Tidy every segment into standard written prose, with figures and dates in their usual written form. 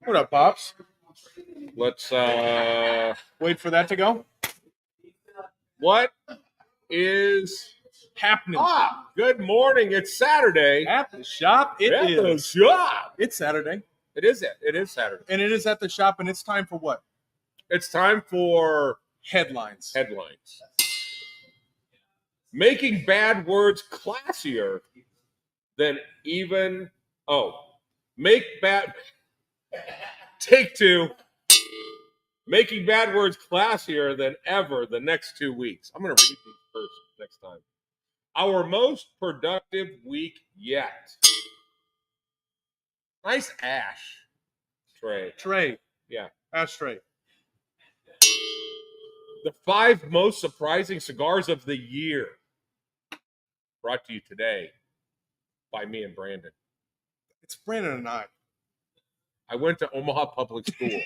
What up, Pops? Let's Wait for that to go. what is Happening good morning. It's Saturday. at the shop. It At the is. shop. It's Saturday, It is Saturday. and it is at the shop, and it's time for what? It's time for Headlines. headlines. Making bad words classier than even Take two. Making bad words classier than ever the next 2 weeks. I'm going to read these first next time. Our most productive week yet. Nice ash tray. Yeah. Ashtray. The 5 most surprising cigars of the year. Brought to you today by me and Brandon. It's Brandon and I. I went to Omaha Public School.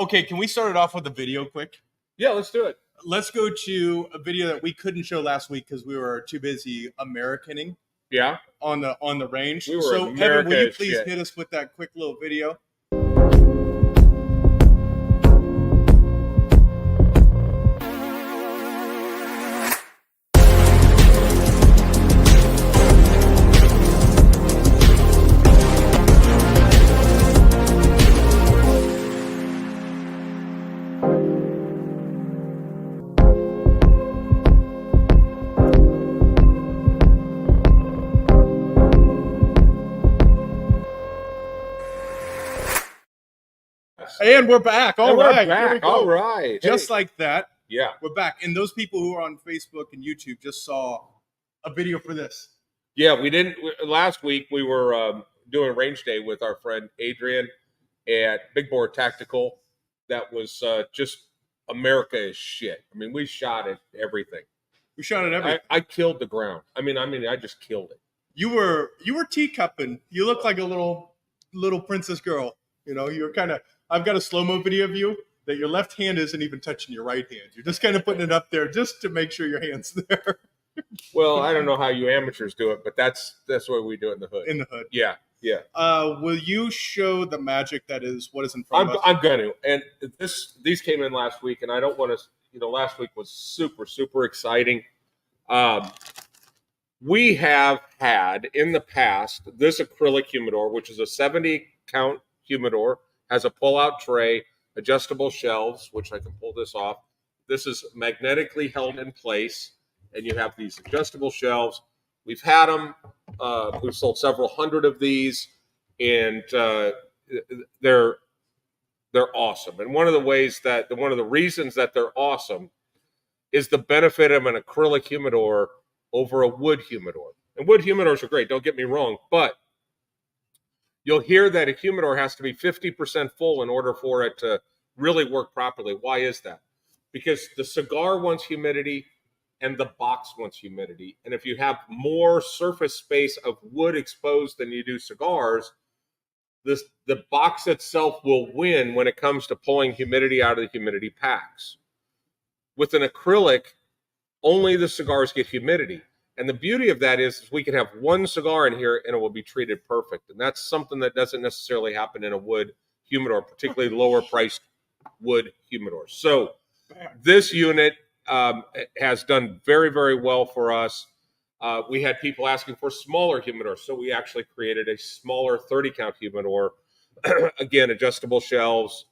Okay, can we start it off with a video quick? Yeah, let's do it. Let's go to a video that we couldn't show last week because we were too busy Americaning Yeah. on the range. We were so, America Evan, will you as please shit. hit us with that quick little video? And we're back. All And we're right, back. here we go. All right. Just Hey. like that, Yeah. we're back. And those people who are on Facebook and YouTube just saw a video for this. Yeah, we didn't. Last week we were doing range day with our friend Adrian at Big Board Tactical. That was just America is shit. I mean, we shot at everything. We shot at everything. I killed the ground. I mean, I just killed it. You were teacupping. You look like a little princess girl. You know, you're kind of. I've got a slow-mo video of you that your left hand isn't even touching your right hand. You're just kind of putting it up there just to make sure your hand's there Well, I don't know how you amateurs do it, but that's the way we do it in the hood. in the hood. Yeah. Will you show the magic that is what is in front of us? I'm going to. And these came in last week, and I don't want to. Last week was super, super exciting. We have had in the past this acrylic humidor, which is a 70 count humidor, has a pull-out tray, adjustable shelves, which I can pull this off. This is magnetically held in place, and you have these adjustable shelves. We've had them. We've sold several hundred of these, and they're awesome. And one of the reasons that they're awesome is the benefit of an acrylic humidor over a wood humidor. And wood humidors are great, don't get me wrong, but you'll hear that a humidor has to be 50% full in order for it to really work properly. Why is that? Because the cigar wants humidity and the box wants humidity. And if you have more surface space of wood exposed than you do cigars, the box itself will win when it comes to pulling humidity out of the humidity packs. With an acrylic, only the cigars get humidity. And the beauty of that is we can have one cigar in here and it will be treated perfect. And that's something that doesn't necessarily happen in a wood humidor, particularly lower priced wood humidors. So this unit has done very, very well for us. We had people asking for smaller humidors, so we actually created a smaller 30 count humidor. Again, adjustable shelves,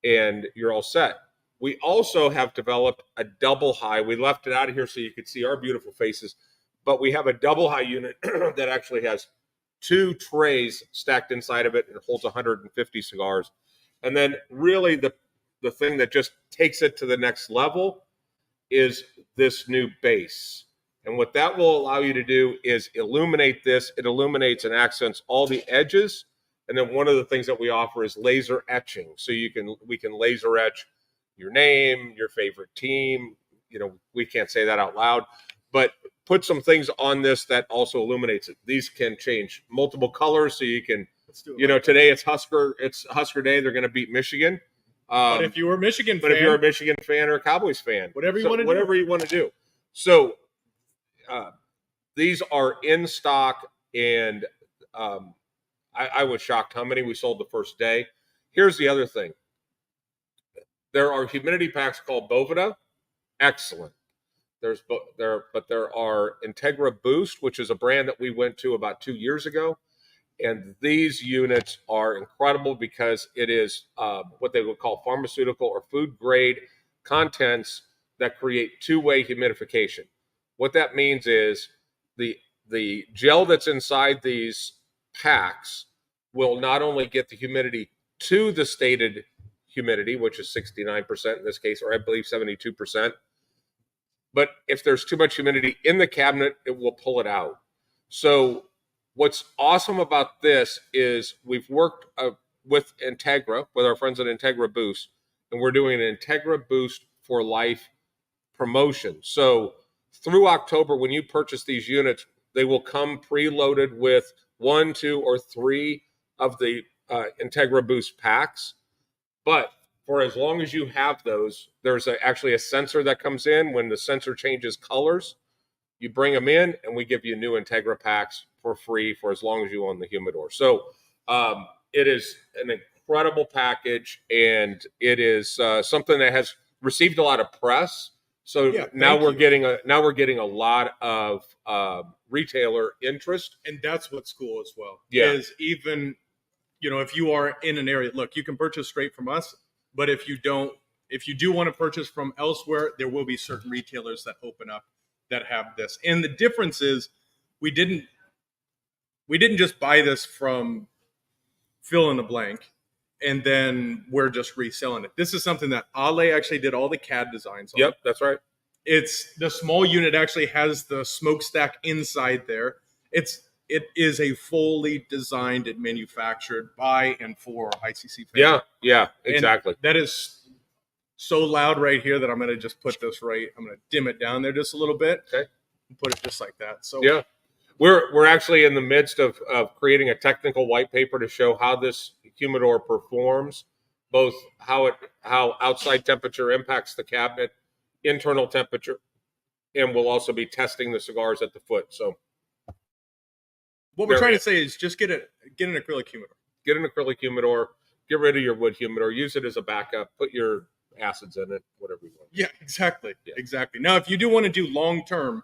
and you're all set. We also have developed a double high. We left it out of here so you could see our beautiful faces, but we have a double high unit that actually has 2 trays stacked inside of it and holds 150 cigars. And then really the thing that just takes it to the next level is this new base. And what that will allow you to do is illuminate this. It illuminates and accents all the edges. And then one of the things that we offer is laser etching. So we can laser etch your name, your favorite team. We can't say that out loud, but put some things on this that also illuminates it. These can change multiple colors, so you can, today it's Husker Day. They're going to beat Michigan. But if you were a Michigan fan or a Cowboys fan, whatever you want to do. So these are in stock, and I was shocked how many we sold the first day. Here's the other thing. There are humidity packs called Bovida. Excellent. There are Integra Boost, which is a brand that we went to about 2 years ago. And these units are incredible because it is what they would call pharmaceutical or food grade contents that create two-way humidification. What that means is the gel that's inside these packs will not only get the humidity to the stated humidity, which is 69% in this case, or I believe 72%, but if there's too much humidity in the cabinet, it will pull it out. So what's awesome about this is we've worked with Integra, with our friends at Integra Boost, and we're doing an Integra Boost for Life promotion. So through October, when you purchase these units, they will come preloaded with 1, 2, or 3 of the Integra Boost packs. But for as long as you have those, there's actually a sensor that comes in. When the sensor changes colors, you bring them in, and we give you new Integra packs for free for as long as you own the humidor. So it is an incredible package, and it is something that has received a lot of press. So now we're getting a lot of retailer interest, and that's what's cool as well. Yeah, is even if you are in an area, look, you can purchase straight from us, but if you do want to purchase from elsewhere, there will be certain retailers that open up that have this. And the difference is we didn't just buy this from fill in the blank and then we're just reselling it. This is something that Ale actually did all the CAD designs on. Yep, that's right. It's the small unit actually has the smokestack inside there. It is a fully designed and manufactured by and for ICC fans. Yeah, exactly. And that is so loud right here that I'm going to just put this right. I'm going to dim it down there just a little bit. Okay. And put it just like that. So yeah, we're actually in the midst of creating a technical white paper to show how this humidor performs, both how outside temperature impacts the cabinet, internal temperature, and we'll also be testing the cigars at the foot. So what we're trying to say is just get an acrylic humidor. Get an acrylic humidor. Get rid of your wood humidor. Use it as a backup. Put your acids in it, whatever you want. Yeah, exactly. Yeah. Exactly. Now, if you do want to do long-term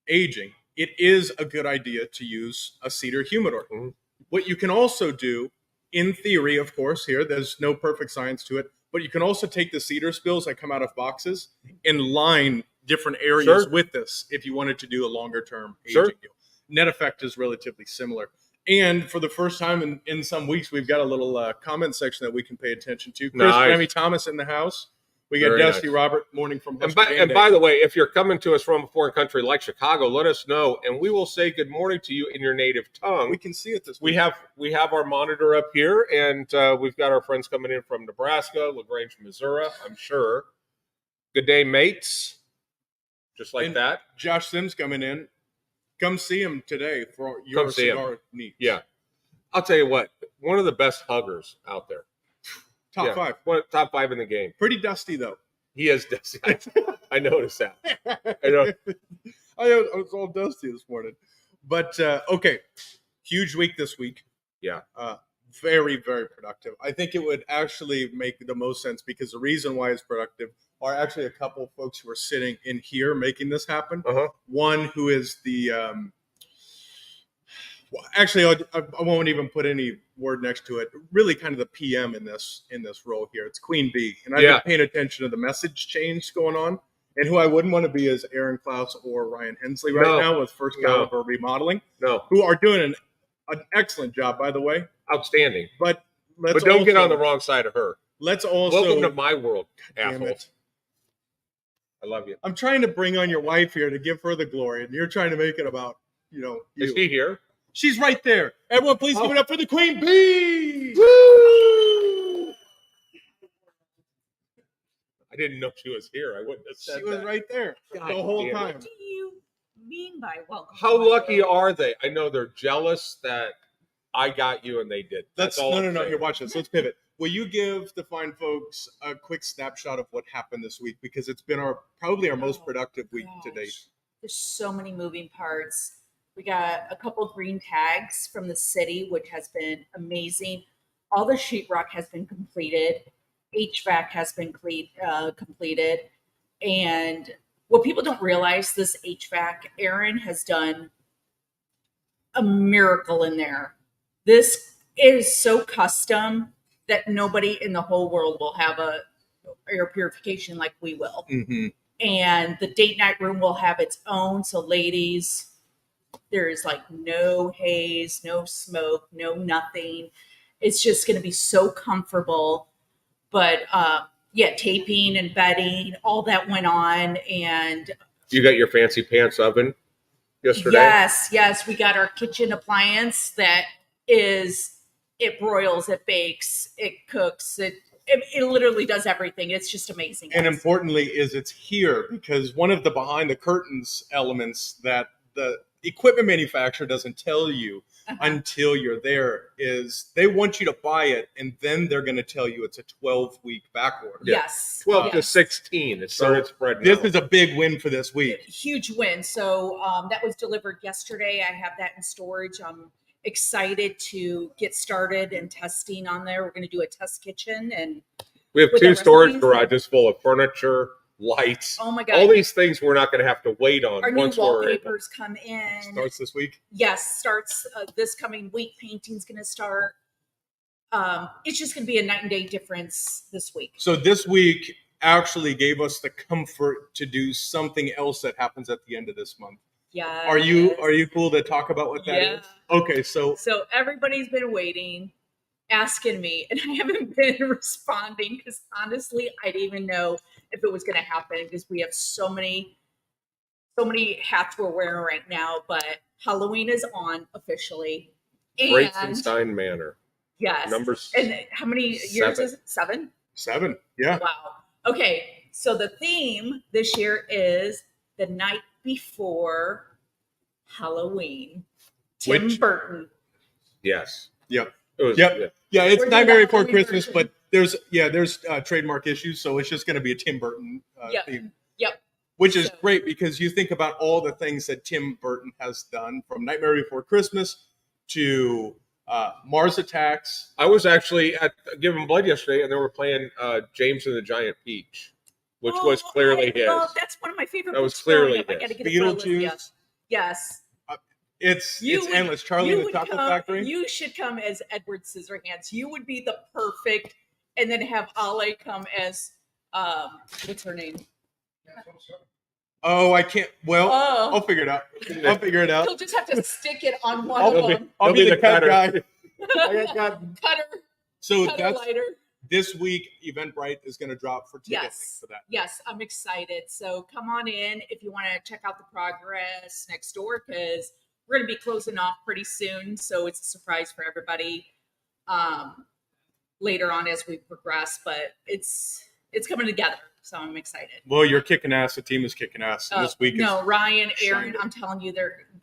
aging, it is a good idea to use a cedar humidor. Mm-hmm. What you can also do, in theory, of course, here, there's no perfect science to it, but you can also take the cedar spills that come out of boxes and line different areas with this if you wanted to do a longer-term aging deal. Net effect is relatively similar. And for the first time in some weeks, we've got a little comment section that we can pay attention to. Chris Remy Thomas in the house. We got Dusty Robert, morning from Husker. And by the way, if you're coming to us from a foreign country like Chicago, let us know, and we will say good morning to you in your native tongue. We can see it this week. We have our monitor up here, and we've got our friends coming in from Nebraska, LaGrange, Missouri, I'm sure. Good day, mates. Just like that. Josh Sims coming in. Come see him today for your cigar needs. Yeah. I'll tell you what, one of the best huggers out there. Top 5. Top 5 in the game. Pretty dusty, though. He is dusty. I noticed that. I know. I was all dusty this morning. But, okay, huge week this week. Yeah. Very, very productive. I think it would actually make the most sense because the reason why it's productive are actually a couple of folks who are sitting in here making this happen. Uh-huh. One who is the actually I won't even put any word next to it. Really, kind of the PM in this role here. It's Queen Bee, and I've been paying attention to the message change going on. And who I wouldn't want to be is Aaron Klaus or Ryan Hensley now with First Caliber Remodeling. Who are doing an excellent job, by the way. Outstanding. But don't get on the wrong side of her. Let's also welcome to my world, assholes. I love you. I'm trying to bring on your wife here to give her the glory, and you're trying to make it about, you. Is she here? She's right there. Everyone, please give it up for the Queen Bee! Woo! I didn't know she was here. I wouldn't have said that. She was right there the whole time. What do you mean by welcome? How lucky are they? I know they're jealous that I got you and they did. That's all. No. Here, watch this. Let's pivot. Will you give the fine folks a quick snapshot of what happened this week? Because it's been probably our most productive week to date. There's so many moving parts. We got a couple green tags from the city, which has been amazing. All the sheetrock has been completed. HVAC has been completed. And what people don't realize, this HVAC, Aaron has done a miracle in there. This is so custom that nobody in the whole world will have a air purification like we will. Mm-hmm. And the date night room will have its own. So ladies, there's like no haze, no smoke, no nothing. It's just going to be so comfortable. But yeah, taping and bedding, all that went on. And You got your fancy pants oven yesterday? yes, we got our kitchen appliance that it broils, it bakes, it cooks, it literally does everything. It's just amazing. And guys. importantly is it's here, because one of the behind the curtains elements that the equipment manufacturer doesn't tell you until you're there is they want you to buy it, and then they're going to tell you it's a 12-week back order. Yes. 12 to yes. 16. It started spreading This out. is a big win for this week. Huge win. So that was delivered yesterday. I have that in storage. I'm excited to get started and testing on there. We're going to do a test kitchen, and We have with 2 the storage recipes. garages full of furniture, lights. Oh my God. All these things we're not going to have to wait on our new once we're able. wallpapers come in. Starts this week. Yes, starts this coming week. Painting's going to start. It's just going to be a night and day difference this week. So this week actually gave us the comfort to do something else that happens at the end of this month. Yeah. Are you cool to talk about what that is? Yeah. Okay, so everybody's been waiting, asking me, and I haven't been responding because honestly, I didn't even know if it was going to happen because we have so many hats we're wearing right now. But Halloween is on officially. And Breitzenstein Manor. yes. Numbers. And how many years is it? 7? 7, yeah. Wow. Okay. So the theme this year is the night before Halloween. Tim Which- Burton. Yes. Yep. It was, Yep. yeah. Yeah, it's We're doing Nightmare the Before Halloween Christmas, version. but there's trademark issues, so it's just going to be a Tim Burton Yep. theme. Yep. Which is So- great because you think about all the things that Tim Burton has done, from Nightmare Before Christmas to Mars Attacks. I was actually at Giving Blood yesterday, and they were playing James and the Giant Peach, which was clearly his. That's one of my favorite. That was books growing clearly up. I his. gotta get it for Olivia. Beetlejuice. Yes. It's You would- endless. Charlie you and the would Chocolate come- Factory. You should come as Edward Scissorhands. You would be the perfect, and then have Ale come as what's her name? Oh, I can't. Well, Oh. I'll figure it out. I'll figure it out. He'll just have to stick it on one I'll of be- them. I'll be the cut cutter. guy. Cutter, So cutter that's lighter. this week. Eventbrite is going to drop for tickets Yes. for that. Yes, I'm excited. So come on in if you want to check out the progress next door, because we're going to be closing off pretty soon. So it's a surprise for everybody later on as we progress. But it's coming together, so I'm excited. Well, you're kicking ass. The team is kicking ass. This week no, is Ryan, Aaron, shining. I'm telling you,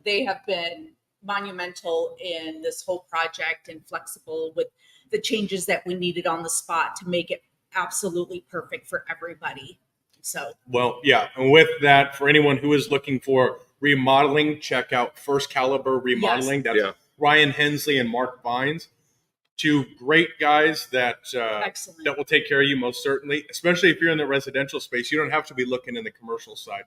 they have been monumental in this whole project and flexible with the changes that we needed on the spot to make it absolutely perfect for everybody. So well, yeah. And with that, for anyone who is looking for remodeling, check out First Caliber Remodeling. That's Yeah. Ryan Hensley and Mark Vines, 2 great guys that excellent. that will take care of you most certainly. Especially if you're in the residential space, you don't have to be looking in the commercial side,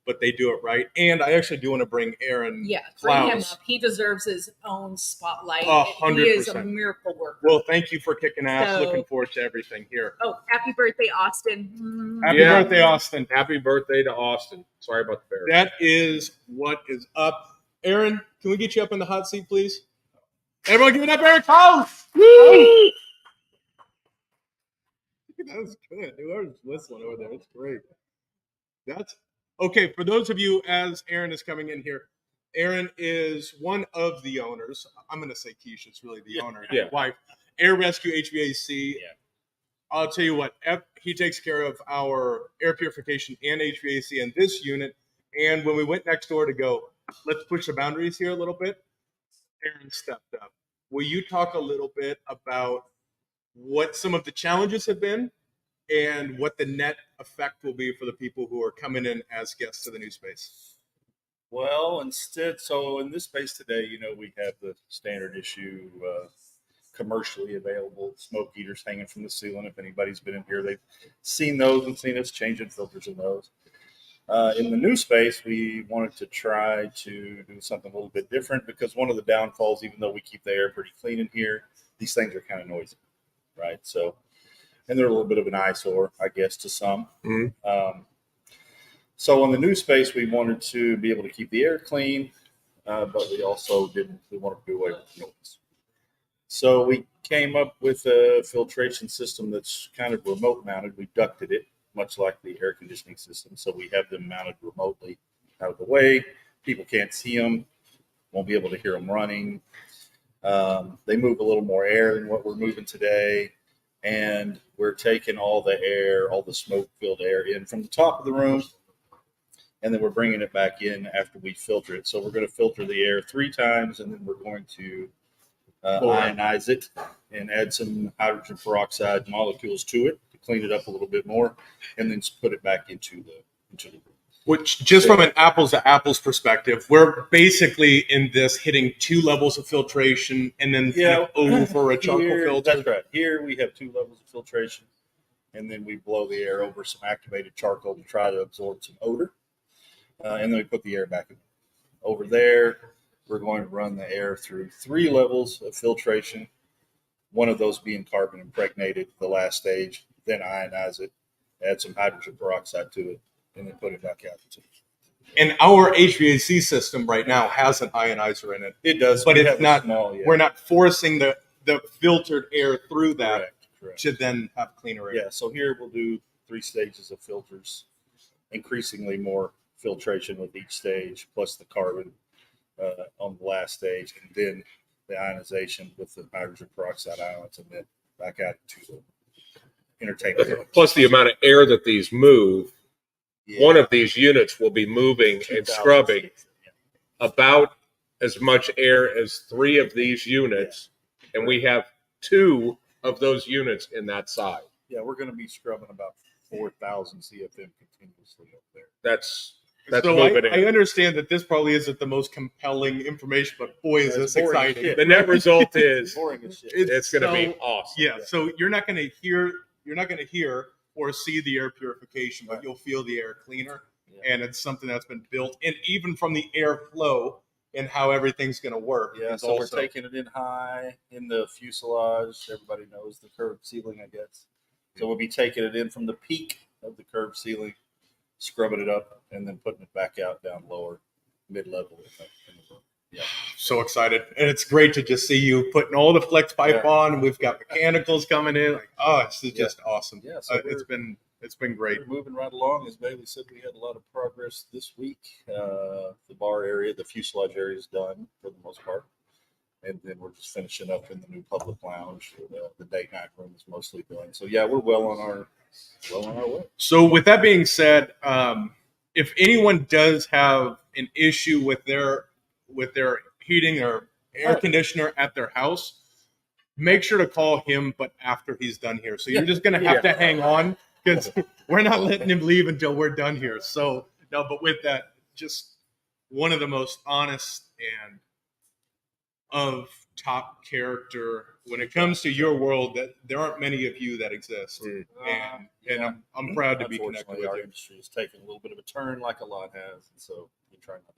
but they do it right. And I actually do want to bring Aaron. Yeah, bring him Klaus. up. He deserves his own spotlight. 100%. He is a miracle worker. Well, thank you for kicking ass. So- Looking forward to everything here. Oh, happy birthday, Austin. Happy Yeah. birthday, Austin. Happy birthday to Austin. Sorry about the bear. That is what is up. Aaron, can we get you up in the hot seat, please? Everyone give it up, Aaron Klaus! Woo! That was good. Whoever's whistling over there, it's great. That's okay. For those of you, as Aaron is coming in here, Aaron is one of the owners. I'm going to say Keisha's really the owner, Yeah. wife. Air Rescue HVAC. Yeah. I'll tell you what, he takes care of our air purification and HVAC in this unit. And when we went next door to go, let's push the boundaries here a little bit, Aaron stepped up. Will you talk a little bit about what some of the challenges have been and what the net effect will be for the people who are coming in as guests to the new space? Well, instead, so in this space today, we have the standard issue commercially available smoke heaters hanging from the ceiling. If anybody's been in here, they've seen those and seen us changing filters in those. In the new space, we wanted to try to do something a little bit different because one of the downfalls, even though we keep the air pretty clean in here, these things are kind of noisy, right? So, and they're a little bit of an eyesore, I guess, to some. So in the new space, we wanted to be able to keep the air clean, but we also didn't. We wanted to do away with noise. So we came up with a filtration system that's kind of remote mounted. We ducted it, much like the air conditioning system. So we have them mounted remotely out of the way. People can't see them, won't be able to hear them running. They move a little more air than what we're moving today. And we're taking all the air, all the smoke-filled air in from the top of the room, and then we're bringing it back in after we filter it. So we're going to filter the air 3 times, and then we're going to ionize it and add some hydrogen peroxide molecules to it to clean it up a little bit more, and then put it back into the room. Which, just from an apples to apples perspective, we're basically in this hitting 2 levels of filtration and then over a charcoal filter. That's right. Here we have 2 levels of filtration, and then we blow the air over some activated charcoal to try to absorb some odor. And then we put the air back in. Over there, we're going to run the air through 3 levels of filtration, one of those being carbon impregnated, the last stage, then ionize it, add some hydrogen peroxide to it, and then put it back out. And our HVAC system right now has an ionizer in it. It does, but it's not. Small, We're not forcing the filtered air through that Correct. to then have cleaner air. Yeah, so here we'll do 3 stages of filters, increasingly more filtration with each stage, plus the carbon on the last stage, and then the ionization with the hydrogen peroxide ions, and then back out to the entertainment. Plus the amount of air that these move, one of these units will be moving and scrubbing about as much air as 3 of these units, and we have 2 of those units in that side. Yeah, we're going to be scrubbing about 4,000 CFM continuously up there. That's so I understand that this probably isn't the most compelling information, but boy, is this exciting. Shit. The net result is boring as shit. It's going to be awesome. Yeah, so you're not going to hear or see the air purification, but you'll feel the air cleaner. Yeah. And it's something that's been built in, even from the airflow and how everything's going to work. Yeah, so we're taking it in high in the fuselage. Everybody knows the curved ceiling, I guess. So we'll be taking it in from the peak of the curved ceiling, scrubbing it up, and then putting it back out down lower, mid-level. Yeah. So excited. And it's great to just see you putting all the flex pipe on, and we've got mechanicals coming in. Like, it's just awesome. Yeah, so it's been great. We're moving right along. As Bailey said, we had a lot of progress this week. The bar area, the fuselage area is done for the most part. And then we're just finishing up in the new public lounge. The date night room is mostly done. So yeah, we're well on our way. So with that being said, if anyone does have an issue with their heating or air conditioner at their house, make sure to call him, but after he's done here. So you're just going to have to hang on, because we're not letting him leave until we're done here. So no, but with that, just one of the most honest and of top character when it comes to your world, that there aren't many of you that exist. And I'm proud to be connected with our you. industry is taking a little bit of a turn, like a lot has, and so we try not to.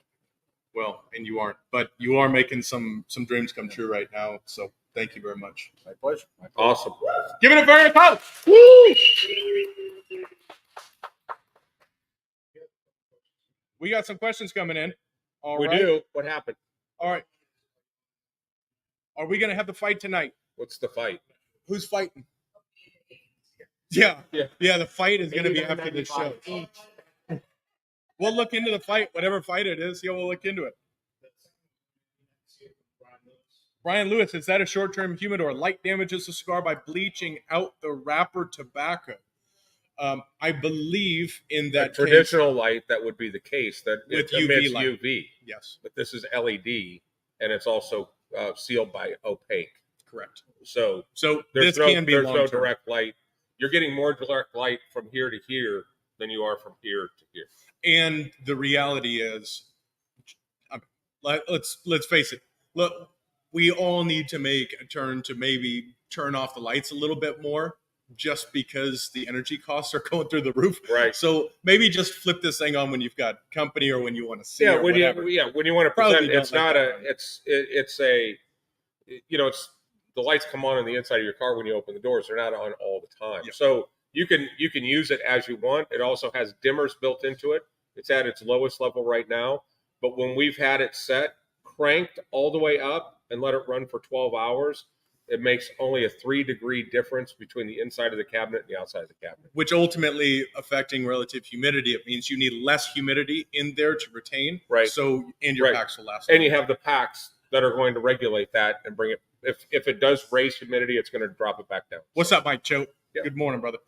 Well, and you aren't, but you are making some dreams come true right now. So thank you very much. My pleasure. Awesome. Give it a very close. Woo! We got some questions coming in. All we right. do. What happened? All right. Are we going to have the fight tonight? What's the fight? Who's fighting? Yeah. The fight is going to be after the show. We'll look into the fight, whatever fight it is. Yeah, we'll look into it. Brian Lewis, is that a short-term humidor? Light damages the cigar by bleaching out the wrapper tobacco. I believe in that traditional light, that would be the case. That with it emits UV. UV. Yes. But this is LED, and it's also sealed by opaque. Correct. So there's no direct light. You're getting more direct light from here to here than you are from here to here. And the reality is, let's face it. Look, we all need to make a turn to maybe turn off the lights a little bit more, just because the energy costs are going through the roof. Right. So maybe just flip this thing on when you've got company or when you want to see. Yeah, or when whatever. when you want to Probably present, don't it's like not that a one. it's a it's the lights come on the inside of your car when you open the doors. They're not on all the time. Yep. So you can use it as you want. It also has dimmers built into it. It's at its lowest level right now. But when we've had it set, cranked all the way up and let it run for 12 hours, it makes only a 3-degree difference between the inside of the cabinet and the outside of the cabinet. Which ultimately affecting relative humidity, it means you need less humidity in there to retain. Right. So, and your Right. packs will last. And you have the packs that are going to regulate that and bring it. If it does raise humidity, it's going to drop it back down. What's up, Mike Choate? Yeah. Good morning, brother.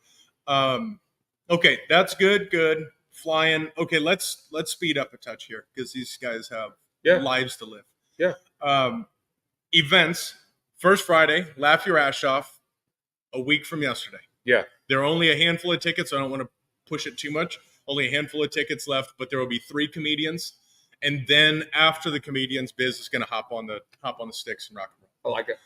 Okay, that's good. Good. Flying. Okay, let's speed up a touch here because these guys have lives to live. Yeah. Events. First Friday, laugh your ass off. A week from yesterday. Yeah. There are only a handful of tickets. So I don't want to push it too much. Only a handful of tickets left, but there will be 3 comedians. And then after the comedians, Biz is going to hop on the sticks and rock and roll. I like it.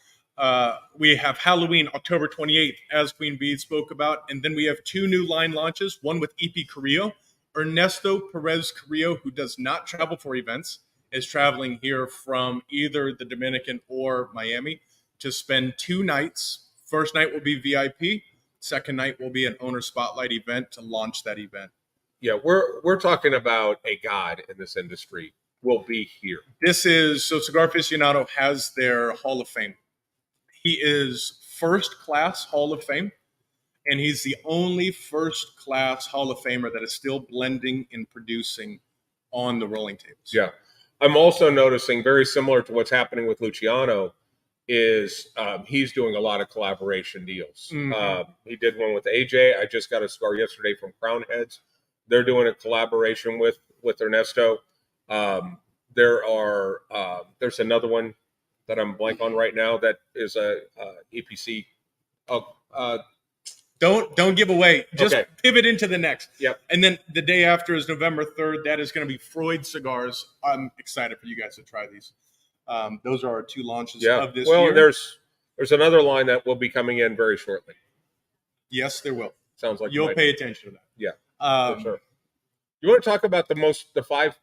We have Halloween, October 28th, as Queen Bee spoke about. And then we have 2 new line launches, one with EP Carrillo. Ernesto Perez Carrillo, who does not travel for events, is traveling here from either the Dominican or Miami to spend 2 nights. First night will be VIP. Second night will be an owner spotlight event to launch that event. Yeah, we're talking about a god in this industry will be here. This is so Cigar Aficionado has their Hall of Fame. He is first class Hall of Fame, and he's the only first class Hall of Famer that is still blending and producing on the rolling tables. Yeah. I'm also noticing, very similar to what's happening with Luciano, is he's doing a lot of collaboration deals. Mhm. He did one with AJ. I just got a cigar yesterday from Crown Heads. They're doing a collaboration with Ernesto. There's another one that I'm blank on right now that is a EPC. Don't give away. Just Okay. pivot into the next. Yep. And then the day after is November 3rd. That is going to be Freud Cigars. I'm excited for you guys to try these. Those are our 2 launches of this year. Well, there's another line that will be coming in very shortly. Yes, there will. Sounds like You'll pay attention to that. Yeah, for sure. You want to talk about the 5?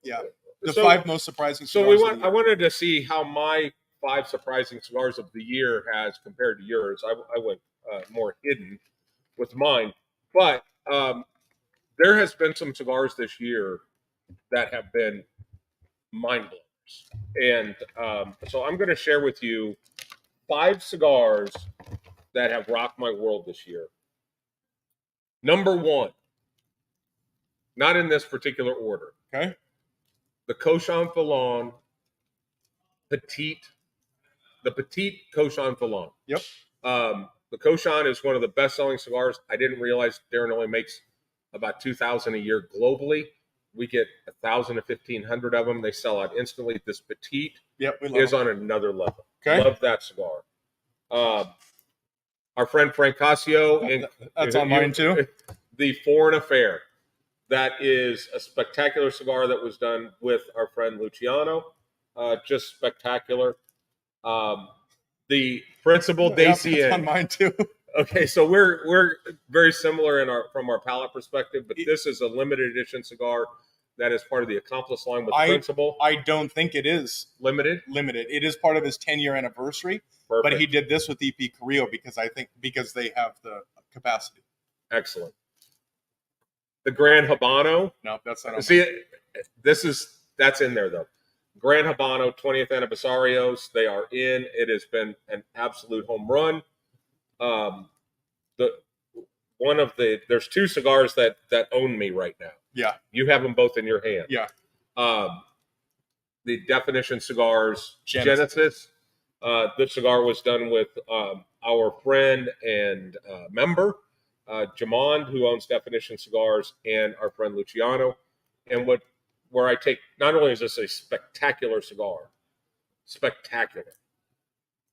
Yeah, the 5 most surprising So cigars. I wanted to see how my 5 surprising cigars of the year has compared to yours. I went more hidden with mine, but there has been some cigars this year that have been mind blowers, and so I'm going to share with you 5 cigars that have rocked my world this year. Number 1, not in this particular order. Okay. The Cochon Fillon Petite Cochon Fillon. Yep. The Cochon is one of the best-selling cigars. I didn't realize Darren only makes about 2,000 a year globally. We get 1,000 to 1,500 of them. They sell out instantly. This Petite is on another level. Okay. Love that cigar. Our friend Frank Casio. That's on mine too. The Foreign Affair. That is a spectacular cigar that was done with our friend Luciano. Just spectacular. The Principal Dacian. That's on mine too. Okay, so we're very similar from our palate perspective, but this is a limited edition cigar that is part of the Accomplice line with Principal. I don't think it is limited. It is part of his 10-year anniversary. Perfect. But he did this with EP Carrillo because they have the capacity. Excellent. The Gran Habano. No, that's not on See, that's in there though. Gran Habano 20th Anniversarios. They are in. It has been an absolute home run. There's 2 cigars that own me right now. Yeah. You have them both in your hand. Yeah. The Definition Cigars Genesis. This cigar was done with our friend and member, Jamond, who owns Definition Cigars, and our friend Luciano. And where I take, not only is this a spectacular cigar,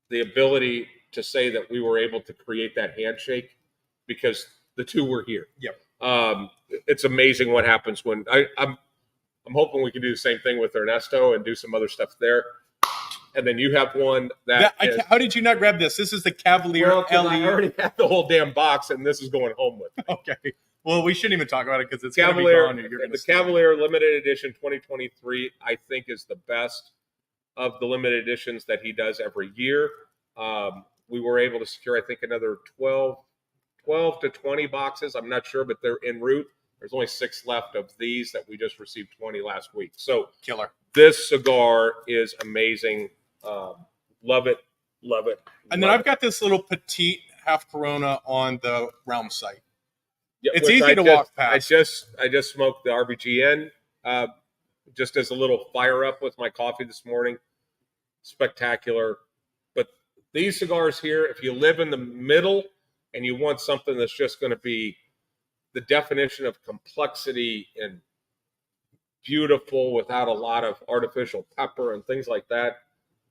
the ability to say that we were able to create that handshake because the 2 were here. Yep. It's amazing what happens when I'm hoping we can do the same thing with Ernesto and do some other stuff there. And then you have one how did you not grab this? This is the Cavalier well, 'cause LE. I already have the whole damn box, and this is going home with me. Okay. Well, we shouldn't even talk about it because it's going to be Cavalier. gone. And you're The Cavalier limited edition 2023, I think, is the best of the limited editions that he does every year. We were able to secure, I think, another 12 to 20 boxes. I'm not sure, but they're en route. There's only 6 left of these that we just received 20 last week. So killer. This cigar is amazing. Love it. And then I've got this little petite half Corona on the Realm site. Yeah, it's easy to walk past. I just smoked the RBGN just as a little fire up with my coffee this morning. Spectacular. But these cigars here, if you live in the middle and you want something that's just going to be the definition of complexity and beautiful without a lot of artificial pepper and things like that,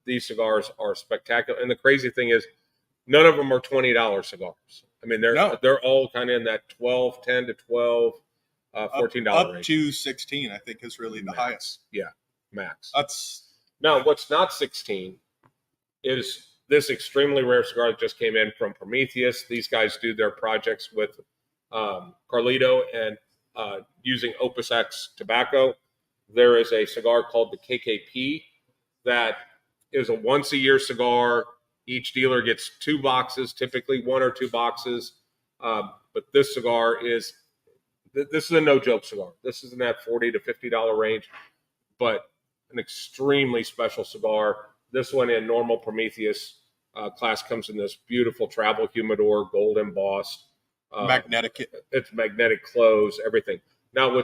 these cigars are spectacular. And the crazy thing is, none of them are $20 cigars. I mean, they're all kind of in that $10 to $12, $14 up range. to 16, I think, is really the highest. Yeah, max. Now, what's not 16 is this extremely rare cigar that just came in from Prometheus. These guys do their projects with Carlito and using Opus X tobacco. There is a cigar called the KKP that is a once-a-year cigar. Each dealer gets 2 boxes, typically 1 or 2 boxes. But this cigar this is a no-joke cigar. This is in that $40 to $50 range, but an extremely special cigar. This one in normal Prometheus class comes in this beautiful travel humidor, gold embossed. magnetic. It's magnetic close, everything. Now,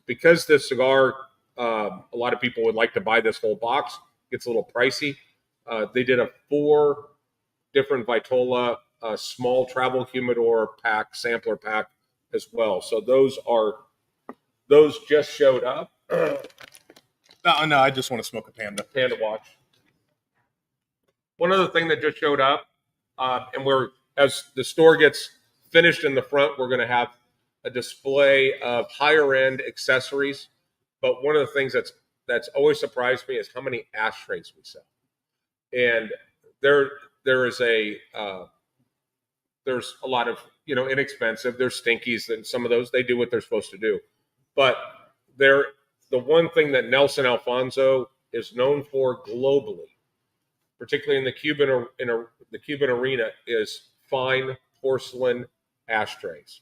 because this cigar, a lot of people would like to buy this whole box. Gets a little pricey. They did a 4 different Vitola small travel humidor pack, sampler pack as well. So those just showed up. No, I just want to smoke a Panda. Panda watch. One other thing that just showed up, and as the store gets finished in the front, we're going to have a display of higher end accessories. But one of the things that's always surprised me is how many ashtrays we sell. And there is there's a lot of inexpensive. There's Stinkies, and some of those they do what they're supposed to do. But the one thing that Nelson Alfonso is known for globally, particularly in the Cuban arena, is fine porcelain ashtrays.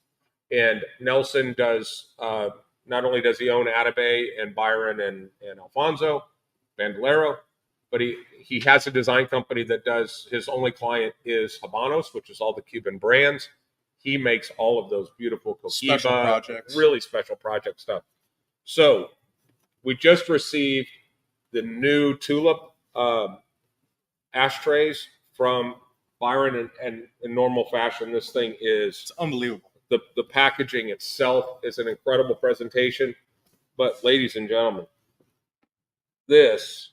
And Nelson does not only does he own Atabey and Byron and Alfonso Bandolero, but he has a design company that does, his only client is Habanos, which is all the Cuban brands. He makes all of those beautiful Cohiba, special projects, really special project stuff. So we just received the new Tulip ashtrays from Byron, and in normal fashion, this thing is unbelievable. The packaging itself is an incredible presentation. But ladies and gentlemen, this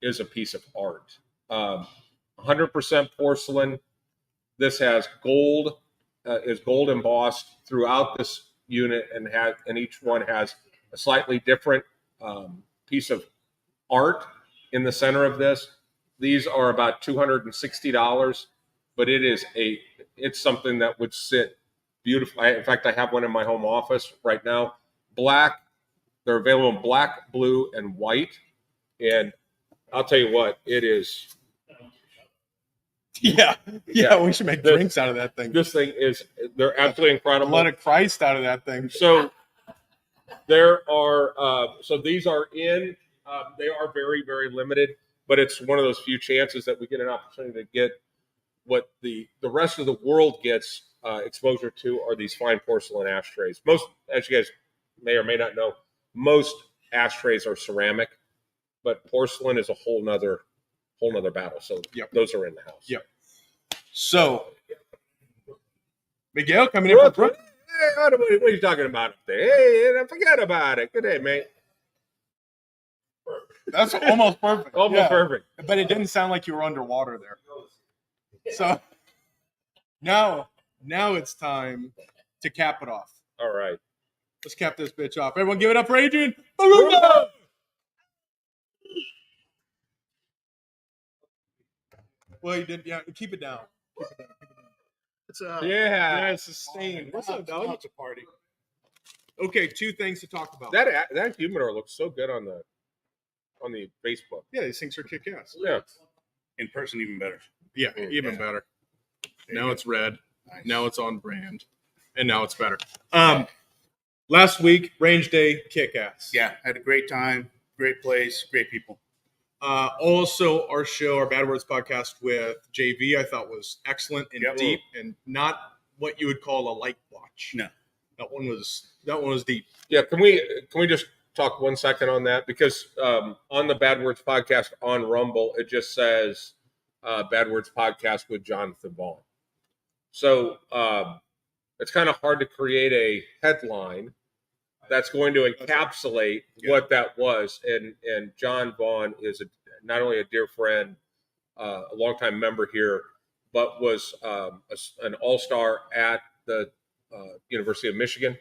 is a piece of art. 100% porcelain. This has gold, is gold embossed throughout this unit, and each one has a slightly different piece of art in the center of this. These are about $260, but it's something that would sit beautiful. In fact, I have one in my home office right now. Black. They're available in black, blue, and white. And I'll tell you what, it is. Yeah, we should make drinks out of that thing. This thing they're absolutely incredible. Blood of Christ out of that thing. So there are, these are they are very, very limited, but it's one of those few chances that we get an opportunity to get what the rest of the world gets exposure to are these fine porcelain ashtrays. Most, as you guys may or may not know, most ashtrays are ceramic, but porcelain is a whole nother battle. So those are in the house. Yep. So Miguel coming in from Brooklyn. Hey, what are you talking about up there? Hey, forget about it. Good day, mate. That's almost perfect. Almost perfect. But it didn't sound like you were underwater there. So now it's time to cap it off. All right. Let's cap this bitch off. Everyone give it up for Adrian. Barumba! Well, you did. Yeah, keep it down. Keep it down. Keep it down. It's Yeah, it's sustained. What's up, now dog? it's a party. Okay, 2 things to talk about. That humidor looks so good on the Facebook. Yeah, these things are kick ass. Yeah. In person, even better. Yeah, even better. Now it's red. Nice. Now it's on brand, and now it's better. Last week, range day, kick ass. Yeah, had a great time. Great place. Great people. Also, our show, our Bad Words podcast with JV, I thought was excellent and Yep. deep, and not what you would call a light watch. No. That one was deep. Yeah, can we just talk 1 second on that? Because on the Bad Words podcast on Rumble, it just says Bad Words podcast with Jonathan Vaughn. So it's kind of hard to create a headline that's going to encapsulate what that was. And John Vaughn is not only a dear friend, a longtime member here, but was an all-star at the University of Michigan,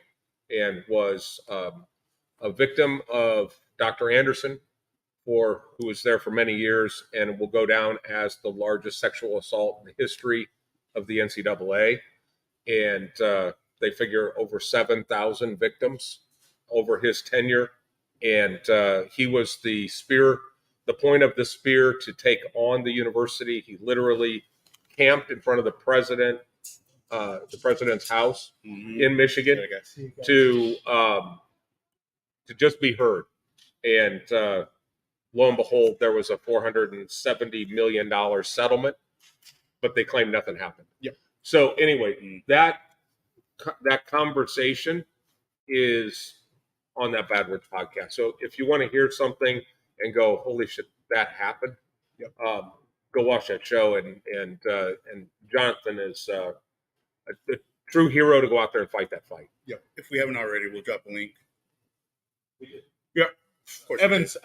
and was a victim of Dr. Anderson, who was there for many years, and will go down as the largest sexual assault in the history of the NCAA. And they figure over 7,000 victims over his tenure. And he was the point of the spear to take on the university. He literally camped in front of the president's house in Michigan to just be heard. And lo and behold, there was a $470 million settlement, but they claimed nothing happened. Yep. So anyway, that conversation is on that Bad Words podcast. So if you want to hear something and go, holy shit, that happened, go watch that show. And Jonathan is a true hero to go out there and fight that fight. Yep. If we haven't already, we'll drop a link. Yeah. Of course Evans,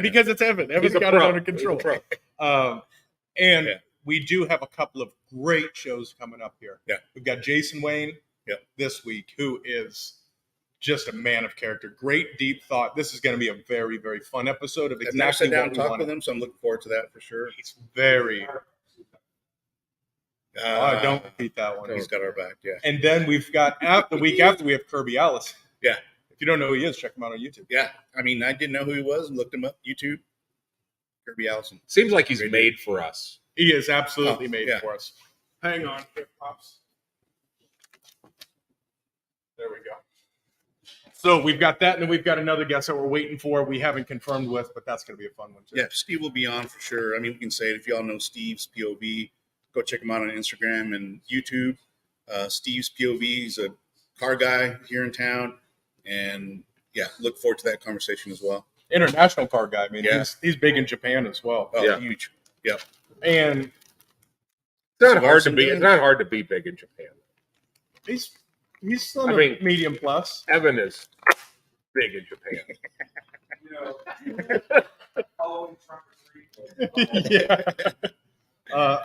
because it's Evan. Evan's He's a got pro. it under control. He's a pro. And we do have a couple of great shows coming up here. Yeah. We've got Jason Wayne this week, who is just a man of character. Great deep thought. This is going to be a very, very fun episode of I've never exactly sat down what and we talked want. with him, so I'm looking forward to that for sure. He's very. Don't repeat that one. He's got our back, yeah. And then we've got the week after, we have Kirby Allison. Yeah. If you don't know who he is, check him out on YouTube. Yeah, I mean, I didn't know who he was and looked him up. YouTube, Kirby Allison. Seems like he's Great made for us. He is absolutely made yeah. for us. Hang on, here, Pops. There we go. So we've got that, and then we've got another guest that we're waiting for. We haven't confirmed with, but that's going to be a fun one too. Yeah, Steve will be on for sure. I mean, we can say it. If y'all know Steve's POV, go check him out on Instagram and YouTube. Steve's POV is a car guy here in town. And yeah, look forward to that conversation as well. International car guy. I mean, Yeah. he's big in Japan as well. Oh, Yeah. huge. Yeah. And It's not hard to Larson be. doing? It's not hard to be big in Japan. he's on I a mean- medium plus. Evan is big in Japan. Yeah.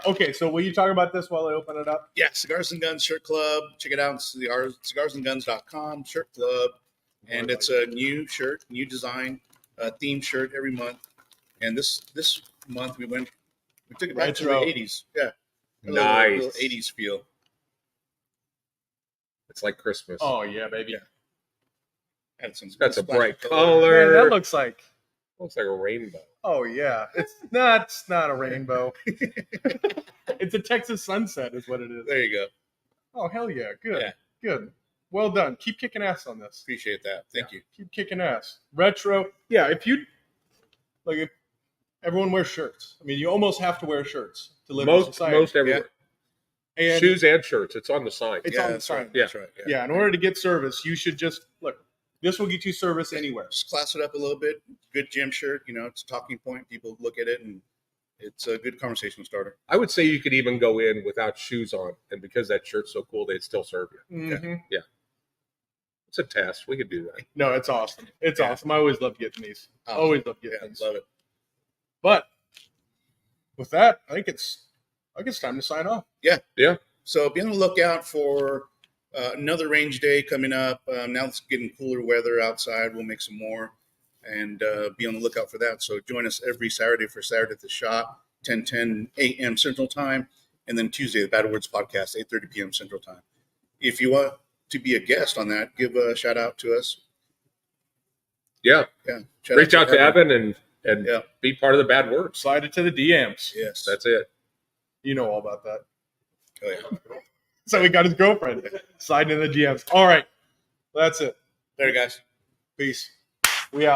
Okay, so will you talk about this while I open it up? Yeah, Cigars and Guns Shirt Club. Check it out. It's the cigarsandguns.com shirt club. And it's a new shirt, new design, themed shirt every month. And this month we took it back to the Retro. 80s. Yeah. A Nice. little 80s feel. It's like Christmas. Oh yeah, baby. Yeah. Had some It's got some splash bright of color. Man, that looks like. Looks like a rainbow. Oh yeah, it's not a rainbow. It's a Texas sunset, is what it is. There you go. Oh hell yeah, good, Yeah. good, well done. Keep kicking ass on this. Appreciate that. Thank you. Keep kicking ass. Retro, yeah. If everyone wears shirts. I mean, you almost have to wear shirts to live in Most society. everywhere. And Shoes and shirts. It's on the sign. It's on the that's sign. right. Yeah. That's right. Yeah, in order to get service, you should just look. This will get you service anywhere. Just class it up a little bit. Good gym shirt. It's a talking point. People look at it, and it's a good conversation starter. I would say you could even go in without shoes on, and because that shirt's so cool, they'd still serve you. Mhm. It's a test. We could do that. No, it's awesome. It's Yeah. awesome. I always love getting these. Always love getting Yeah, these. love it. But with that, I think it's time to sign off. So be on the lookout for Another range day coming up. Now it's getting cooler weather outside. We'll make some more and be on the lookout for that. So join us every Saturday for Saturday at the Shop, 10 a.m. Central Time. And then Tuesday, the Battle Words Podcast, 8:30 p.m. Central Time. If you want to be a guest on that, give a shout out to us. Yeah. Reach out to Evan and be part of the Bad Words. Slide it to the DMs. Yes. That's it. You know all about that. Oh, yeah. So he got his girlfriend sliding in the DMs. All right. That's it. There, guys. Peace. We out.